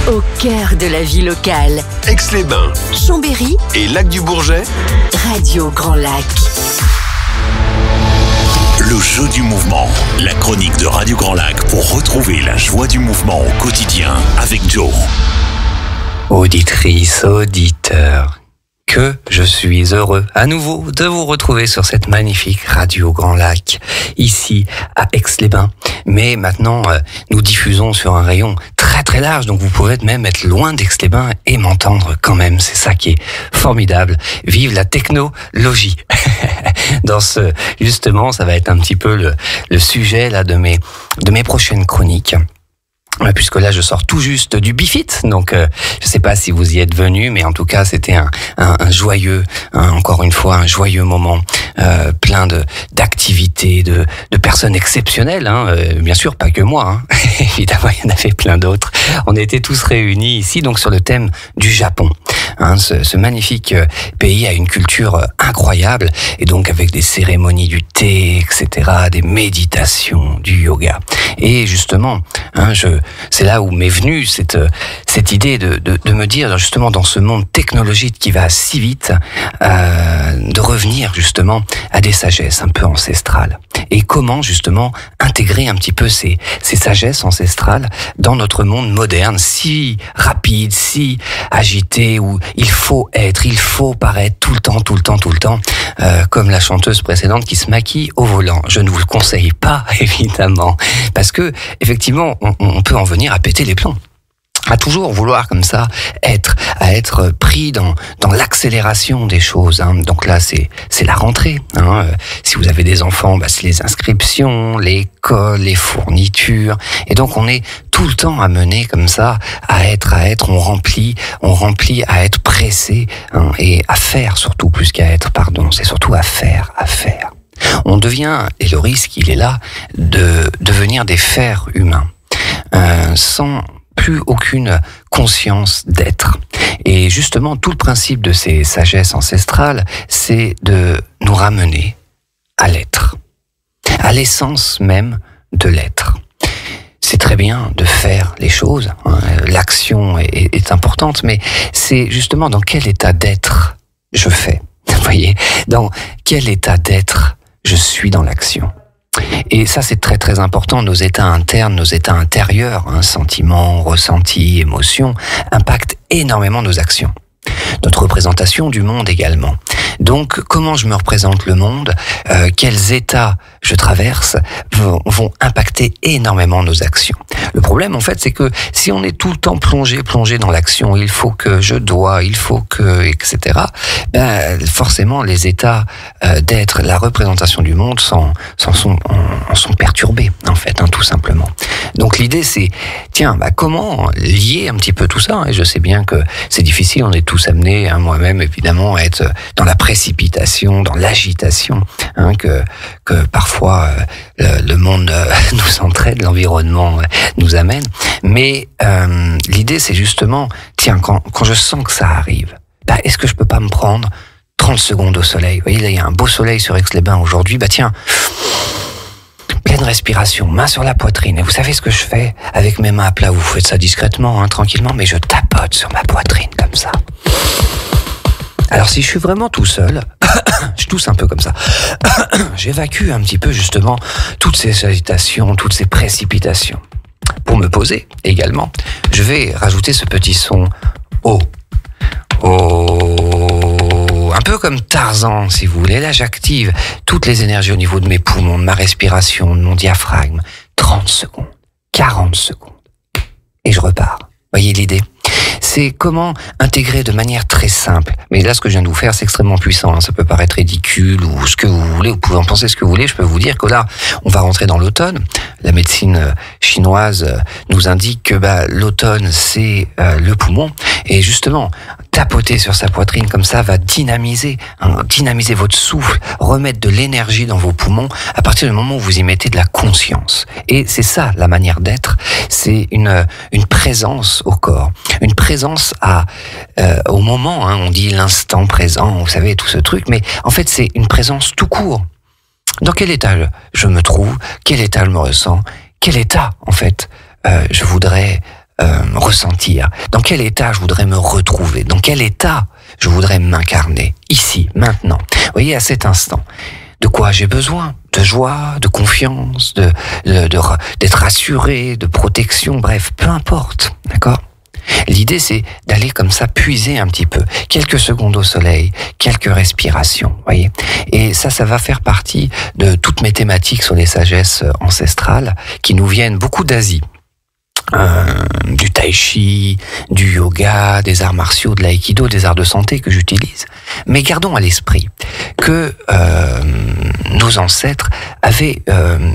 Au cœur de la vie locale. Aix-les-Bains, Chambéry et Lac-du-Bourget. Radio Grand Lac. Le jeu du mouvement, la chronique de Radio Grand Lac pour retrouver la joie du mouvement au quotidien avec Joe. Auditrice, auditeur, que je suis heureux à nouveau de vous retrouver sur cette magnifique Radio Grand Lac, ici à Aix-les-Bains. Mais maintenant, nous diffusons sur un rayon très très large, donc vous pouvez même être loin d'Aix-les-Bains et m'entendre quand même. C'est ça qui est formidable. Vive la technologie. Justement, ça va être un petit peu le sujet là de mes prochaines chroniques. Puisque là, je sors tout juste du Bifit, donc je sais pas si vous y êtes venus, mais en tout cas, c'était un joyeux, encore une fois, un joyeux moment, plein d'activités, de personnes exceptionnelles, bien sûr, pas que moi, évidemment, il y en avait plein d'autres. On était tous réunis ici, donc sur le thème du Japon. Ce magnifique pays a une culture incroyable, et donc avec des cérémonies du thé, etc., des méditations, du yoga. Et justement, c'est là où m'est venue cette idée de me dire, justement, dans ce monde technologique qui va si vite, de revenir justement à des sagesses un peu ancestrales. Et comment justement intégrer un petit peu ces sagesses ancestrales dans notre monde moderne, si rapide, si agité, où il faut paraître tout le temps, comme la chanteuse précédente qui se maquille au volant. Je ne vous le conseille pas, évidemment, parce que effectivement, on peut en venir à péter les plombs. À toujours vouloir comme ça à être pris dans l'accélération des choses. Donc là, c'est la rentrée. Si vous avez des enfants, c'est les inscriptions, l'école, les fournitures. Et donc on est tout le temps amené comme ça à être. On remplit à être pressé, et à faire surtout plus qu'à être. Pardon, c'est surtout à faire. On devient, et le risque il est là, de devenir des fers humains, sans plus aucune conscience d'être. Et justement, tout le principe de ces sagesses ancestrales, c'est de nous ramener à l'être, à l'essence même de l'être. C'est très bien de faire les choses, l'action est importante, mais c'est justement dans quel état d'être je fais. Vous voyez, dans quel état d'être je suis dans l'action. Et ça, c'est très très important. Nos états internes, nos états intérieurs, sentiments, ressentis, émotions, impactent énormément nos actions. Notre représentation du monde également. Donc, comment je me représente le monde, quels états je traverse vont impacter énormément nos actions. Le problème, en fait, c'est que si on est tout le temps plongé dans l'action, il faut que, je dois, il faut que, etc., forcément, les états d'être, la représentation du monde sont perturbés, en fait, tout simplement. Donc, l'idée, c'est, comment lier un petit peu tout ça? Et je sais bien que c'est difficile, on est tous amenés, moi-même, évidemment, à être dans la précipitation, dans l'agitation, que parfois le monde nous entraîne, l'environnement nous amène. Mais l'idée, c'est justement, quand je sens que ça arrive, est-ce que je peux pas me prendre 30 secondes au soleil? Vous voyez, là, il y a un beau soleil sur Aix-les-Bains aujourd'hui. Pleine respiration, main sur la poitrine. Et vous savez ce que je fais avec mes mains à plat? Vous faites ça discrètement, tranquillement, mais je tapote sur ma poitrine comme ça. Alors si je suis vraiment tout seul, je tousse un peu comme ça, j'évacue un petit peu justement toutes ces agitations, toutes ces précipitations. Pour me poser également, je vais rajouter ce petit son O. O. Un peu comme Tarzan, si vous voulez. Là, j'active toutes les énergies au niveau de mes poumons, de ma respiration, de mon diaphragme. 30 secondes, 40 secondes. Et je repars. Voyez l'idée? C'est comment intégrer de manière très simple. Mais là, ce que je viens de vous faire, c'est extrêmement puissant. Ça peut paraître ridicule ou ce que vous voulez. Vous pouvez en penser ce que vous voulez. Je peux vous dire que là, on va rentrer dans l'automne. La médecine chinoise nous indique que l'automne, c'est le poumon. Et justement, tapoter sur sa poitrine comme ça va dynamiser votre souffle, remettre de l'énergie dans vos poumons à partir du moment où vous y mettez de la conscience. Et c'est ça, la manière d'être. C'est une présence au corps. Une présence au moment, on dit l'instant présent, vous savez, tout ce truc, mais en fait, c'est une présence tout court. Dans quel état je me trouve? Quel état je me ressens? Quel état, en fait, je voudrais ressentir, dans quel état je voudrais me retrouver, dans quel état je voudrais m'incarner, ici, maintenant. Vous voyez, à cet instant, de quoi j'ai besoin? De joie, de confiance, d'être assuré, de protection, bref, peu importe, d'accord? L'idée, c'est d'aller comme ça puiser un petit peu, quelques secondes au soleil, quelques respirations, voyez. Et ça va faire partie de toutes mes thématiques sur les sagesses ancestrales qui nous viennent beaucoup d'Asie. Du tai chi, du yoga, des arts martiaux, de l'aïkido, des arts de santé que j'utilise. Mais gardons à l'esprit que nos ancêtres avaient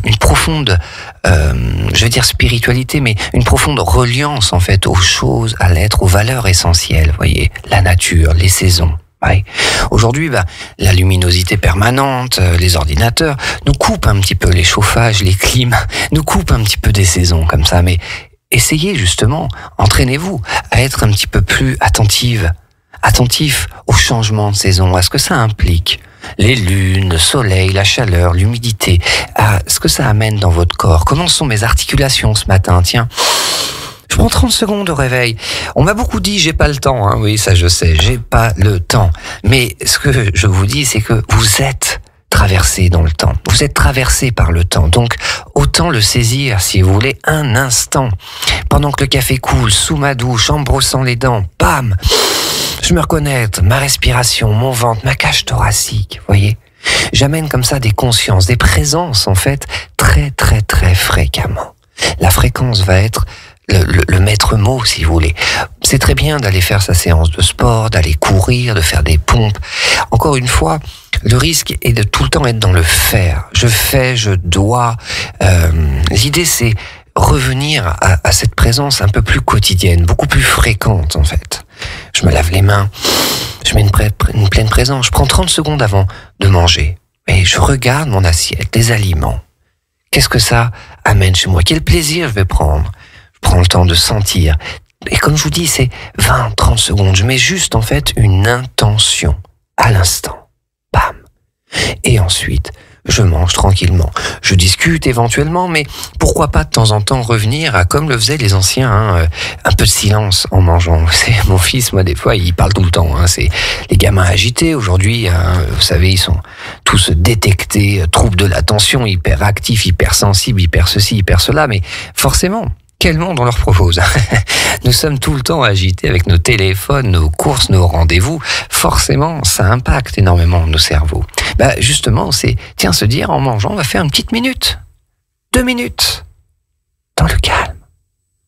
une profonde, je veux dire spiritualité, mais une profonde reliance en fait aux choses, à l'être, aux valeurs essentielles. Voyez, la nature, les saisons. Ouais. Aujourd'hui, la luminosité permanente, les ordinateurs nous coupent un petit peu les chauffages, les clims, nous coupent un petit peu des saisons comme ça, mais essayez justement, entraînez-vous à être un petit peu plus attentif aux changements de saison, à ce que ça implique. Les lunes, le soleil, la chaleur, l'humidité, à ce que ça amène dans votre corps. Comment sont mes articulations ce matin? Tiens, je prends 30 secondes au réveil. On m'a beaucoup dit, j'ai pas le temps. Hein. Oui, ça je sais, j'ai pas le temps. Mais ce que je vous dis, c'est que vous êtes traversé dans le temps. Vous êtes traversé par le temps. Donc, autant le saisir, si vous voulez, un instant. Pendant que le café coule, sous ma douche, en me brossant les dents, bam! Je me reconnecte, ma respiration, mon ventre, ma cage thoracique, voyez? J'amène comme ça des consciences, des présences, en fait, très, très, très fréquemment. La fréquence va être le maître mot, si vous voulez. C'est très bien d'aller faire sa séance de sport, d'aller courir, de faire des pompes. Encore une fois, le risque est de tout le temps être dans le faire. Je fais, je dois. L'idée, c'est revenir à cette présence un peu plus quotidienne, beaucoup plus fréquente, en fait. Je me lave les mains, je mets une pleine présence. Je prends 30 secondes avant de manger. Et je regarde mon assiette, les aliments. Qu'est-ce que ça amène chez moi? Quel plaisir je vais prendre? Je prends le temps de sentir. Et comme je vous dis, c'est 20-30 secondes. Je mets juste, en fait, une intention à l'instant. Bam. Et ensuite, je mange tranquillement. Je discute éventuellement, mais pourquoi pas de temps en temps revenir à comme le faisaient les anciens, hein, un peu de silence en mangeant. C'est mon fils, moi, des fois, il parle tout le temps. Hein, c'est les gamins agités aujourd'hui. Hein, vous savez, ils sont tous détectés, troubles de l'attention, hyperactifs, hypersensibles, hyper ceci, hyper cela. Mais forcément, quel monde on leur propose? Nous sommes tout le temps agités avec nos téléphones, nos courses, nos rendez-vous. Forcément, ça impacte énormément nos cerveaux. Justement, c'est, se dire en mangeant, on va faire une petite minute, 2 minutes, dans le calme,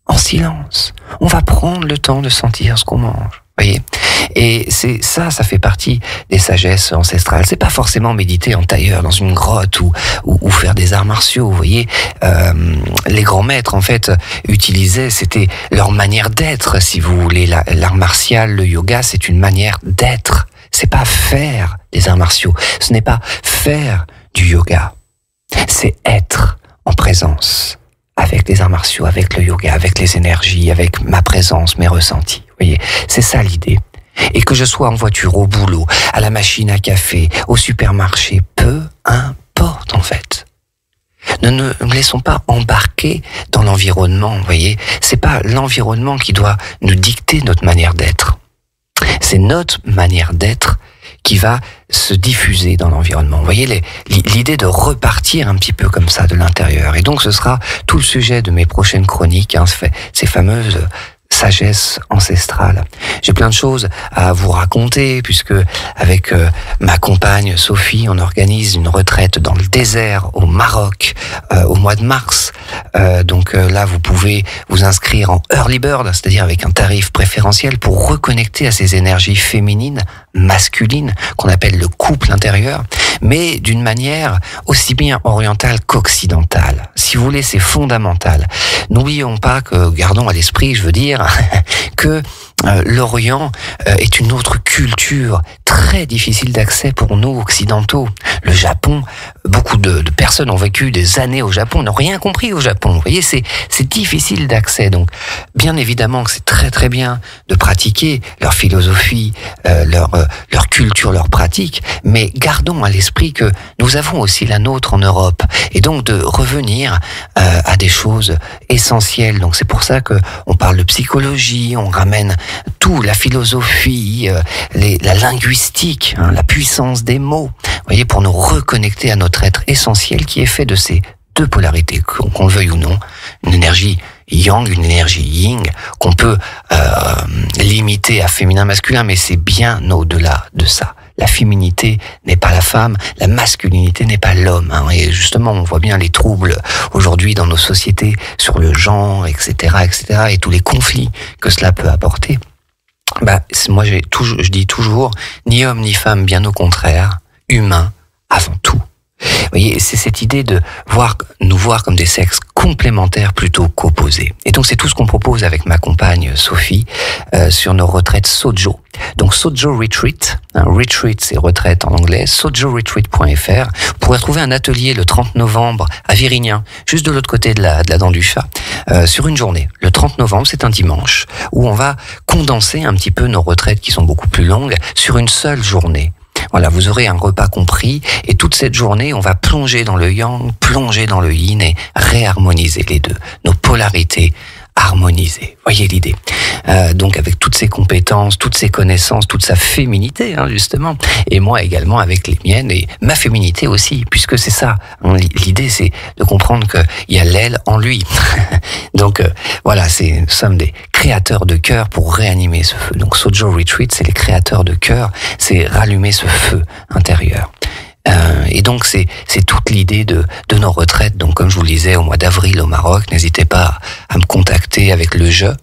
en silence. On va prendre le temps de sentir ce qu'on mange. Voyez, et c'est ça fait partie des sagesses ancestrales. C'est pas forcément méditer en tailleur dans une grotte ou faire des arts martiaux. Vous voyez, les grands maîtres en fait utilisaient, c'était leur manière d'être, si vous voulez. L'art martial, le yoga, c'est une manière d'être. C'est pas faire des arts martiaux. Ce n'est pas faire du yoga. C'est être en présence avec les arts martiaux, avec le yoga, avec les énergies, avec ma présence, mes ressentis. Vous voyez, c'est ça l'idée. Et que je sois en voiture, au boulot, à la machine à café, au supermarché, peu importe en fait. Ne nous laissons pas embarquer dans l'environnement, vous voyez. C'est pas l'environnement qui doit nous dicter notre manière d'être. C'est notre manière d'être qui va se diffuser dans l'environnement. Vous voyez, l'idée de repartir un petit peu comme ça de l'intérieur. Et donc, ce sera tout le sujet de mes prochaines chroniques, hein, ces fameuses sagesse ancestrale. J'ai plein de choses à vous raconter puisque avec ma compagne Sophie, on organise une retraite dans le désert au Maroc au mois de mars. Donc là, vous pouvez vous inscrire en early bird, c'est-à-dire avec un tarif préférentiel pour reconnecter à ces énergies féminines, masculines, qu'on appelle le couple intérieur, mais d'une manière aussi bien orientale qu'occidentale. Si vous voulez, c'est fondamental. N'oublions pas que, gardons à l'esprit, je veux dire, que l'Orient est une autre culture très difficile d'accès pour nous occidentaux. Le Japon, beaucoup de personnes ont vécu des années au Japon, n'ont rien compris au Japon. Vous voyez, c'est difficile d'accès. Donc, bien évidemment que c'est très très bien de pratiquer leur philosophie, leur culture, leur pratique, mais gardons à l'esprit que nous avons aussi la nôtre en Europe, et donc de revenir à des choses essentielles. Donc c'est pour ça que on parle de psychologie, on ramène tout, la philosophie, la linguistique, la puissance des mots, vous voyez, pour nous reconnecter à notre être essentiel qui est fait de ces deux polarités, qu'on le veuille ou non, une énergie yang, une énergie yin, qu'on peut limiter à féminin-masculin, mais c'est bien au-delà de ça. La féminité n'est pas la femme, la masculinité n'est pas l'homme. Et justement, on voit bien les troubles aujourd'hui dans nos sociétés sur le genre, etc., et tous les conflits que cela peut apporter. Moi, je dis toujours, ni homme ni femme, bien au contraire, humain avant tout. Vous voyez, c'est cette idée de nous voir comme des sexes complémentaires plutôt qu'opposés. Et donc c'est tout ce qu'on propose avec ma compagne Sophie sur nos retraites Sojo. Donc Sojo Retreat, retreat c'est retraite en anglais, sojoretreat.fr. Vous pourrez trouver un atelier le 30 novembre à Virignan, juste de l'autre côté de la dent du chat, sur une journée. Le 30 novembre, c'est un dimanche, où on va condenser un petit peu nos retraites qui sont beaucoup plus longues sur une seule journée. Voilà, vous aurez un repas compris, et toute cette journée, on va plonger dans le yang, plonger dans le yin et réharmoniser les deux. Nos polarités harmonisées. Voyez l'idée. Donc avec toutes ses compétences, toutes ses connaissances, toute sa féminité, justement, et moi également avec les miennes et ma féminité aussi, puisque c'est ça. L'idée, c'est de comprendre qu'il y a l'aile en lui. Donc voilà, nous sommes des créateurs de cœur pour réanimer ce feu. Donc Sojo Retreat, c'est les créateurs de cœur, c'est rallumer ce feu intérieur. Et donc c'est toute l'idée de nos retraites. Donc comme je vous le disais, au mois d'avril au Maroc, n'hésitez pas à me contacter avec le jeu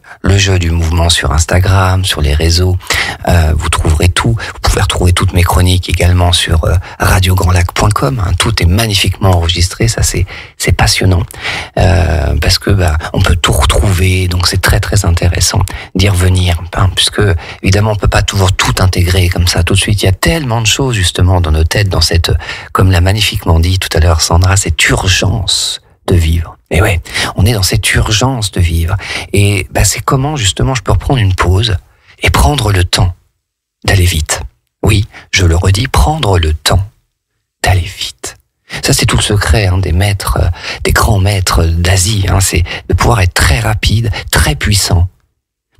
du mouvement sur Instagram, sur les réseaux. Vous trouverez tout. Vous pouvez retrouver toutes mes chroniques également sur radiograndlac.com. Tout est magnifiquement enregistré, ça c'est passionnant parce que on peut tout retrouver. Donc c'est très très intéressant d'y revenir, puisque évidemment on peut pas toujours tout intégrer comme ça tout de suite. Il y a tellement de choses justement dans nos têtes, dans cette, comme l'a magnifiquement dit tout à l'heure Sandra, cette urgence de vivre. Et ouais, on est dans cette urgence de vivre. Et c'est comment justement je peux reprendre une pause et prendre le temps d'aller vite. Oui, je le redis, prendre le temps d'aller vite. Ça, c'est tout le secret des maîtres, des grands maîtres d'Asie. C'est de pouvoir être très rapide, très puissant,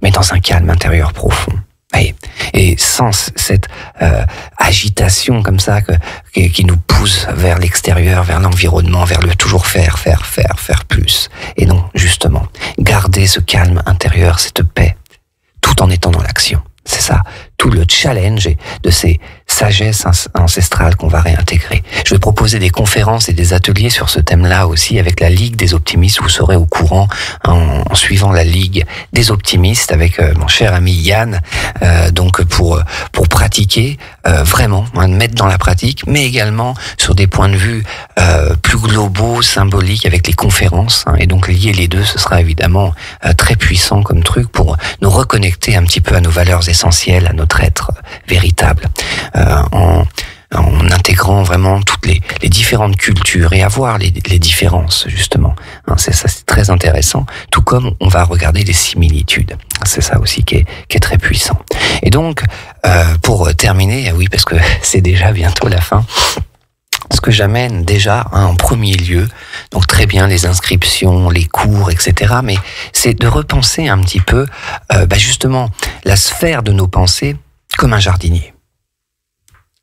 mais dans un calme intérieur profond. Et sans cette agitation comme ça qui nous pousse vers l'extérieur, vers l'environnement, vers le toujours faire plus. Et non, justement, garder ce calme intérieur, cette paix, tout en étant dans l'action. C'est ça, tout le challenge de ces sagesses ancestrales qu'on va réintégrer. Je vais proposer des conférences et des ateliers sur ce thème-là aussi avec la Ligue des Optimistes. Vous serez au courant en suivant la Ligue des Optimistes avec mon cher ami Yann. Donc pour pratiquer vraiment, mettre dans la pratique, mais également sur des points de vue plus globaux, symboliques avec les conférences. Et donc lier les deux, ce sera évidemment très puissant comme truc pour nous reconnecter un petit peu à nos valeurs essentielles, à notre être véritable. En intégrant vraiment toutes les différentes cultures et à voir les différences justement. C'est ça, c'est très intéressant. Tout comme on va regarder les similitudes. C'est ça aussi qui est très puissant. Et donc, pour terminer, oui, parce que c'est déjà bientôt la fin. Ce que j'amène déjà en premier lieu, donc très bien les inscriptions, les cours, etc. Mais c'est de repenser un petit peu, justement, la sphère de nos pensées comme un jardinier.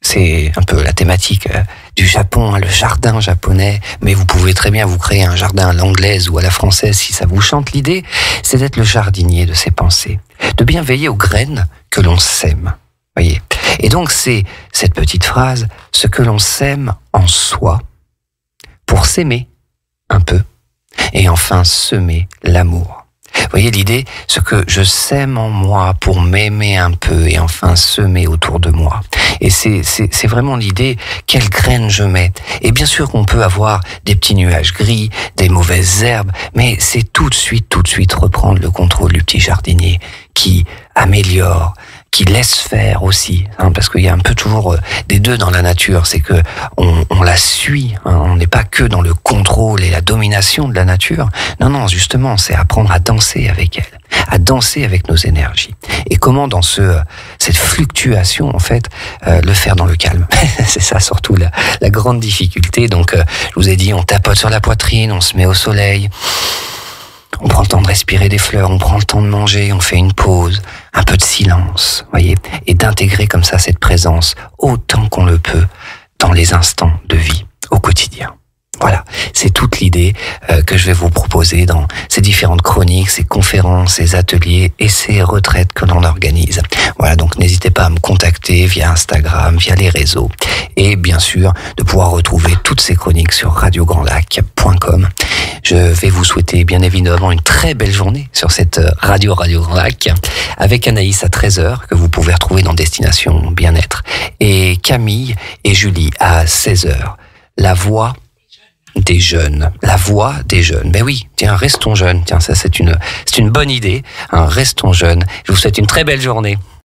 C'est un peu la thématique du Japon, le jardin japonais, mais vous pouvez très bien vous créer un jardin à l'anglaise ou à la française si ça vous chante. L'idée, c'est d'être le jardinier de ses pensées, de bien veiller aux graines que l'on sème. Voyez. Et donc c'est cette petite phrase, ce que l'on sème en soi, pour s'aimer un peu, et enfin semer l'amour. Vous voyez l'idée, ce que je sème en moi pour m'aimer un peu et enfin semer autour de moi. Et c'est vraiment l'idée, quelles graines je mets. Et bien sûr qu'on peut avoir des petits nuages gris, des mauvaises herbes, mais c'est tout de suite reprendre le contrôle du petit jardinier qui améliore, qui laisse faire aussi, parce qu'il y a un peu toujours des deux dans la nature, c'est que on la suit, on n'est pas que dans le contrôle et la domination de la nature. Non, justement, c'est apprendre à danser avec elle, à danser avec nos énergies. Et comment dans cette fluctuation, en fait, le faire dans le calme. C'est ça surtout la grande difficulté. Donc, je vous ai dit, on tapote sur la poitrine, on se met au soleil. On prend le temps de respirer des fleurs, on prend le temps de manger, on fait une pause, un peu de silence, voyez, et d'intégrer comme ça cette présence autant qu'on le peut dans les instants de vie au quotidien. Voilà, c'est toute l'idée que je vais vous proposer dans ces différentes chroniques, ces conférences, ces ateliers et ces retraites que l'on organise. Voilà, donc n'hésitez pas à me contacter via Instagram, via les réseaux et bien sûr de pouvoir retrouver toutes ces chroniques sur radiograndlac.com. Je vais vous souhaiter bien évidemment une très belle journée sur cette Radio Grand Lac avec Anaïs à 13h que vous pouvez retrouver dans Destination Bien-être et Camille et Julie à 16h. La voix des jeunes. La voix des jeunes. Ben oui, tiens, restons jeunes. Tiens, ça c'est une bonne idée. Restons jeunes. Je vous souhaite une très belle journée.